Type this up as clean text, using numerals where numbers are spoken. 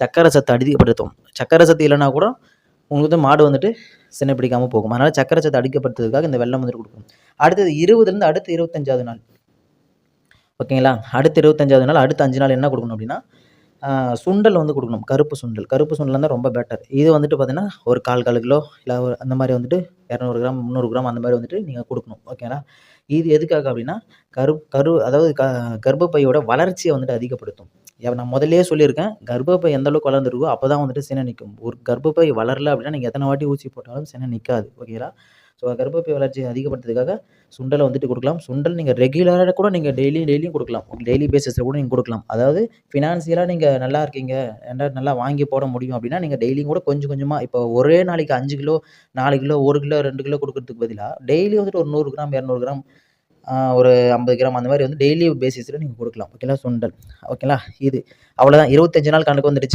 சக்கரை சத்து அதிகப்படுத்தும். சக்கரை சத்து இல்லைனா கூட உங்களுக்கு வந்து மாடு வந்துட்டு சினை பிடிக்காமல் போகும். அதனால் சக்கரை சத்து அதிகப்படுத்துறதுக்காக இந்த வெல்லம் வந்துட்டு கொடுக்கணும். அடுத்தது 20லேருந்து அடுத்த 25வது நாள் ஓகேங்களா. அடுத்த 25வது நாள் அடுத்த 5 நாள் என்ன கொடுக்கணும் அப்படின்னா சுண்டல் வந்து கொடுக்கணும். கருப்பு சுண்டல். கருப்பு சுண்டல் தான் ரொம்ப பெட்டர். இது வந்துட்டு பார்த்தீங்கன்னா ஒரு 1/4 கிலோ இல்லை அந்த மாதிரி வந்துட்டு 200 கிராம் 300 கிராம் அந்த மாதிரி வந்துட்டு நீங்கள் கொடுக்கணும். ஓகேங்களா. இது எதுக்காக அப்படின்னா அதாவது கர்ப்பப்பையோட வளர்ச்சியை வந்துட்டு அதிகப்படுத்தும். நான் முதல்லயே சொல்லியிருக்கேன், கர்ப்பப்பை எந்த அளவுக்கு வளர்ந்துருக்கோ அப்போ தான் வந்துட்டு சினை நிற்கும். ஒரு கர்ப்பப்பை வளரல அப்படின்னா நீங்கள் எத்தனை வாட்டி ஊசி போட்டாலும் சினை நிற்காது. ஓகேங்களா. ஸோ கர்ப்பப்பை வளர்ச்சியை அதிகப்படுத்துறதுக்காக சுண்டலை வந்துட்டு கொடுக்கலாம். சுண்டல் நீங்கள் ரெகுலராக கூட நீங்கள் டெய்லியும் கொடுக்கலாம். டெய்லி பேசிஸில் கூட நீங்கள் கொடுக்கலாம். அதாவது ஃபினான்சியலாக நீங்கள் நல்லா இருக்கீங்க, நல்லா வாங்கி போட முடியும் அப்படின்னா நீங்கள் டெய்லியும் கூட கொஞ்சம் கொஞ்சமாக இப்போ ஒரே நாளைக்கு 5 கிலோ 4 கிலோ 1 கிலோ 2 கிலோ கொடுக்கறதுக்கு பதிலாக டெய்லி வந்துட்டு ஒரு 100 கிராம் 200 கிராம் ஒரு 50 கிராம் அந்த மாதிரி வந்து டெய்லி பேசிஸில் நீங்கள் கொடுக்கலாம். ஓகேங்களா. சுண்டல் ஓகேங்களா. இது அவ்வளோதான். 25 நாள் கணக்கு வந்துடுச்சு.